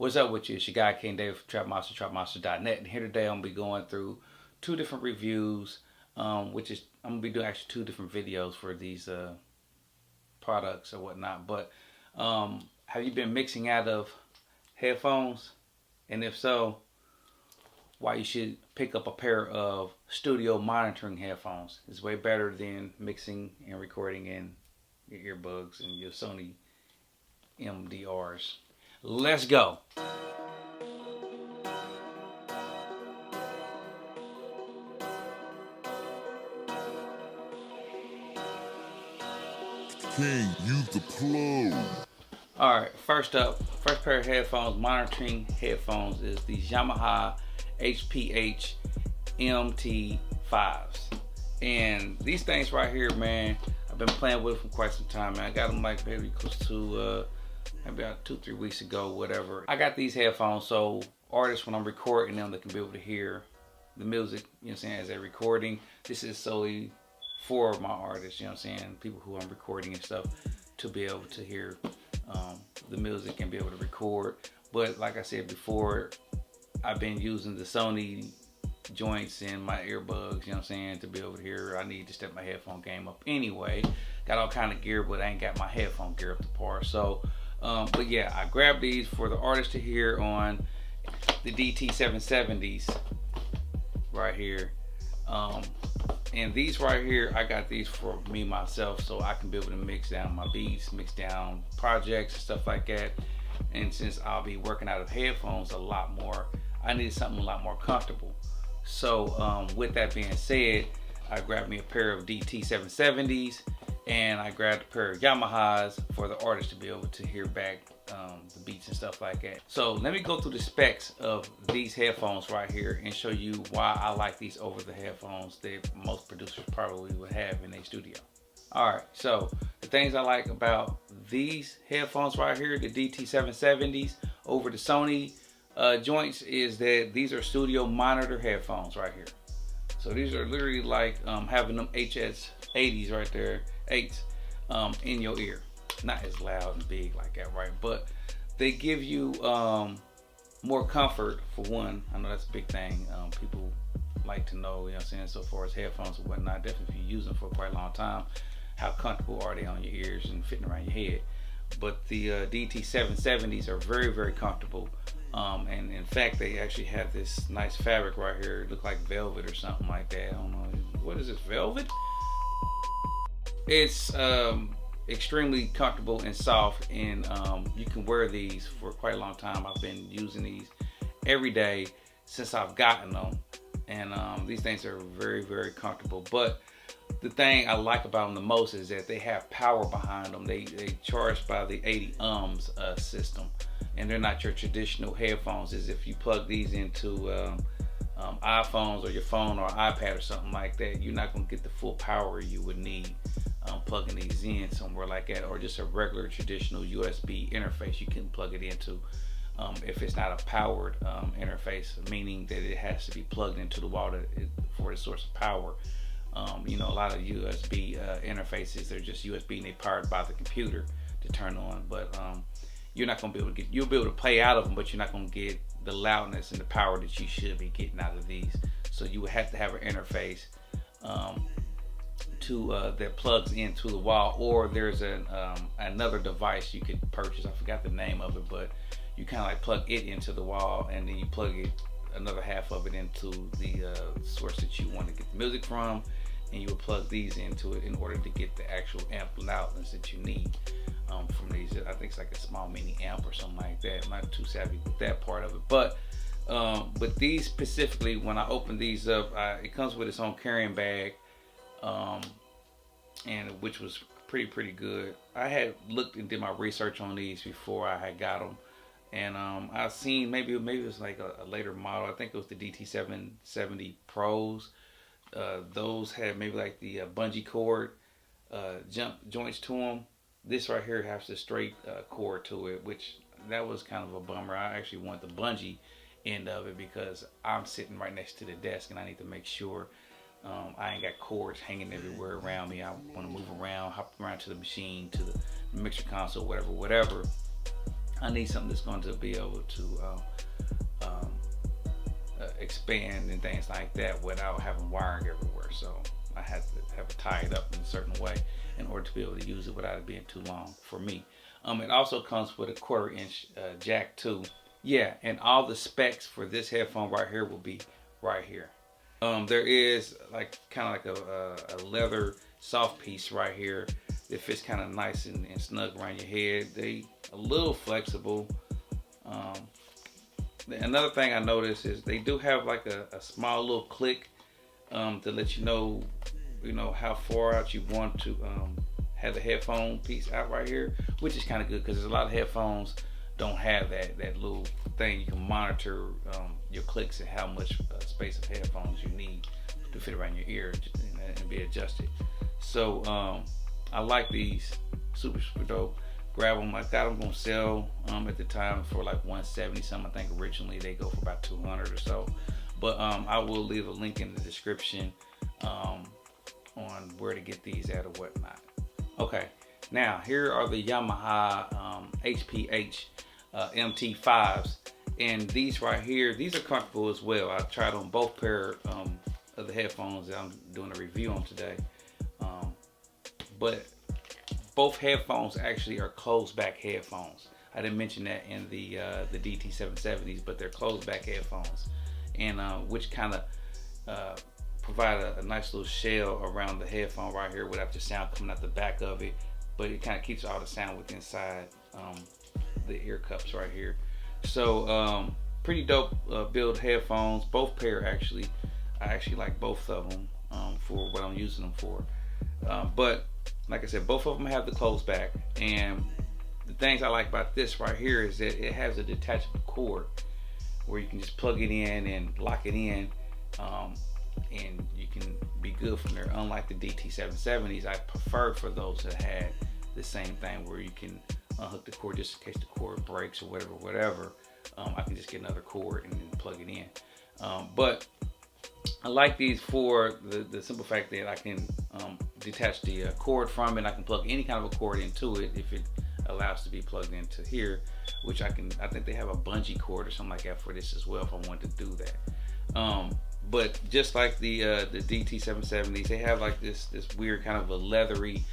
What's up with you? It's your guy King Dave from TrapMonster.net, and here today I'm gonna be going through two different reviews, which is I'm gonna be doing actually two different videos for these products or whatnot. But have you been mixing out of headphones? And if so, why you should pick up a pair of studio monitoring headphones? It's way better than mixing and recording in your earbuds and your Sony MDRs. Let's go. King, use the plug. Alright, first pair of headphones, monitoring headphones, is the Yamaha HPH MT5s. And these things right here, man, I've been playing with them for quite some time, man. I got them like maybe close to maybe about 2-3 weeks ago, whatever. I got these headphones so artists, when I'm recording them, they can be able to hear the music, you know what I'm saying, as they're recording. This is solely for my artists, you know what I'm saying, people who I'm recording and stuff, to be able to hear the music and be able to record. But like I said before, I've been using the Sony joints in my earbuds, you know what I'm saying, to be able to hear. I need to step my headphone game up anyway. Got all kind of gear, but I ain't got my headphone gear up to par. So but yeah, I grabbed these for the artist to hear on the DT770s right here. And these right here, I got these for me myself, so I can be able to mix down my beats, mix down projects and stuff like that. And since I'll be working out of headphones a lot more, I needed something a lot more comfortable. So with that being said, I grabbed me a pair of DT770s, and I grabbed a pair of Yamahas for the artist to be able to hear back the beats and stuff like that. So let me go through the specs of these headphones right here and show you why I like these over the headphones that most producers probably would have in their studio. Alright, so the things I like about these headphones right here, the DT770s over the Sony joints, is that these are studio monitor headphones right here. So these are literally like having them HS80s right there, 8s, in your ear. Not as loud and big like that, right? But they give you more comfort, for one. I know that's a big thing. People like to know, you know what I'm saying, so far as headphones and whatnot, definitely if you use them for quite a long time, how comfortable are they on your ears and fitting around your head. But the DT770s are very, very comfortable. And in fact, they actually have this nice fabric right here. It looks like velvet or something like that. I don't know. What is this, velvet? It's extremely comfortable and soft, and you can wear these for quite a long time. I've been using these every day since I've gotten them, and these things are very, very comfortable. But the thing I like about them the most is that they have power behind them. They charge by the 80 ohms system, and they're not your traditional headphones. As if you plug these into iPhones or your phone or iPad or something like that, you're not going to get the full power you would need plugging these in somewhere like that, or just a regular traditional USB interface you can plug it into. If it's not a powered interface, meaning that it has to be plugged into the wall for the source of power. You know, a lot of USB interfaces, they're just USB and they're powered by the computer to turn on. But you're not going to be able to you'll be able to play out of them, but you're not going to get the loudness and the power that you should be getting out of these. So you would have to have an interface that plugs into the wall, or there's another device you could purchase. I forgot the name of it, but you kind of like plug it into the wall, and then you plug it, another half of it, into the source that you want to get the music from, and you would plug these into it in order to get the actual amp loudness that you need from these. I think it's like a small mini amp or something like that. I'm not too savvy with that part of it, but these specifically, when I open these up, it comes with its own carrying bag, and which was pretty good. I had looked and did my research on these before I had got them, and I've seen maybe it was like a later model. I think it was the DT770 Pros. Those had maybe like the bungee cord jump joints to them. This right here has the straight cord to it, which that was kind of a bummer. I actually want the bungee end of it because I'm sitting right next to the desk and I need to make sure I ain't got cords hanging everywhere around me. I want to move around, hop around to the machine, to the mixer console, whatever. I need something that's going to be able to expand and things like that without having wiring everywhere. So I had to have it tied up in a certain way in order to be able to use it without it being too long for me. It also comes with a 1/4 inch jack too. Yeah, and all the specs for this headphone right here will be right here. There is like kind of like a leather soft piece right here that fits kind of nice and snug around your head. They a little flexible. Another thing I noticed is they do have like a small little click to let you know how far out you want to have the headphone piece out right here, which is kind of good because there's a lot of headphones don't have that little thing. You can monitor your clicks and how much space of headphones you need to fit around your ear and be adjusted. So I like these, super dope. Grab them. I thought I'm gonna sell at the time for like 170 something. I think originally they go for about 200 or so, but I will leave a link in the description on where to get these at or whatnot. Okay, now here are the Yamaha HPH MT5s, and these right here, these are comfortable as well. I tried on both pair of the headphones that I'm doing a review on today, but both headphones actually are closed back headphones. I didn't mention that in the DT770s, but they're closed back headphones, and which kind of provide a nice little shell around the headphone right here without the sound coming out the back of it, but it kind of keeps all the sound within inside the ear cups right here. So pretty dope build headphones. Both pair actually. I actually like both of them for what I'm using them for. But like I said, both of them have the closed back, and the things I like about this right here is that it has a detachable cord where you can just plug it in and lock it in, and you can be good from there. Unlike the DT770s, I preferred for those that had the same thing where you can unhook the cord just in case the cord breaks or whatever. I can just get another cord and then plug it in. But I like these for the simple fact that I can detach the cord from it. I can plug any kind of a cord into it if it allows to be plugged into here, which I think they have a bungee cord or something like that for this as well if I wanted to do that. But just like the DT770s, they have like this weird kind of a leathery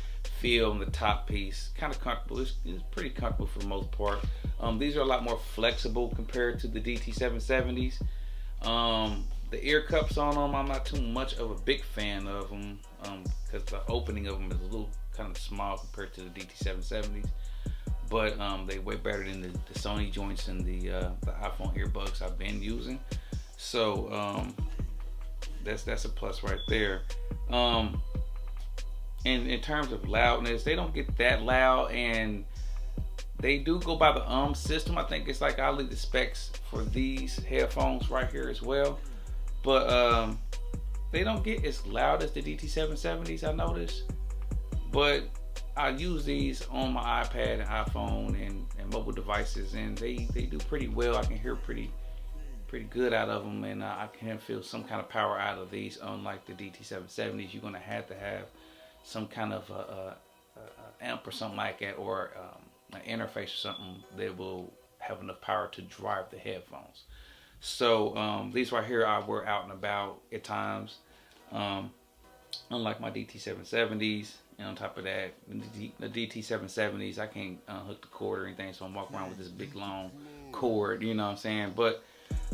feel on the top piece. Kind of comfortable. It's pretty comfortable for the most part. These are a lot more flexible compared to the DT770s. The ear cups on them, I'm not too much of a big fan of them because the opening of them is a little kind of small compared to the DT770s. But they way better than the Sony joints and the iPhone earbuds I've been using. So that's a plus right there. And in terms of loudness, they don't get that loud, and they do go by the system. I think it's like I'll leave the specs for these headphones right here as well. But they don't get as loud as the DT770s, I noticed. But I use these on my iPad and iPhone and mobile devices, and they do pretty well. I can hear pretty good out of them, and I can feel some kind of power out of these. Unlike the DT770s, you're gonna have to have some kind of a amp or something like that, or an interface or something that will have enough power to drive the headphones. So these right here I wear out and about at times, unlike my DT770s. And on top of that, the DT770s, I can't hook the cord or anything, so I'm walking around with this big long cord, you know what I'm saying? But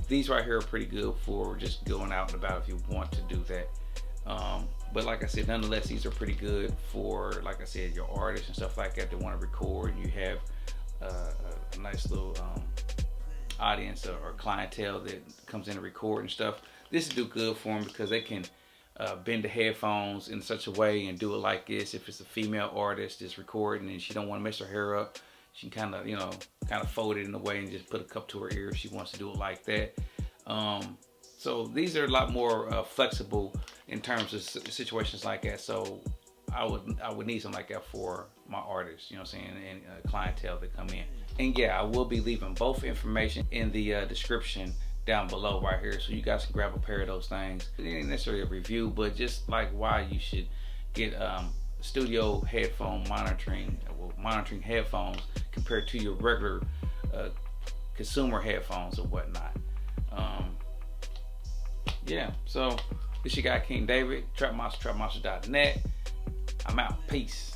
these right here are pretty good for just going out and about if you want to do that. But like I said, nonetheless, these are pretty good for, like I said, your artists and stuff like that that want to record, and you have a nice little audience or clientele that comes in to record and stuff. This will do good for them because they can bend the headphones in such a way and do it like this. If it's a female artist that's recording and she don't want to mess her hair up, she can kind of fold it in a way and just put a cup to her ear if she wants to do it like that. So these are a lot more flexible in terms of situations like that. So I would need something like that for my artists, you know what I'm saying, and clientele that come in. And yeah, I will be leaving both information in the description down below right here, so you guys can grab a pair of those things. It ain't necessarily a review, but just like why you should get studio headphone monitoring headphones compared to your regular consumer headphones or whatnot. Yeah, so this your guy King David, trapmonster, trapmonster.net. I'm out. Peace.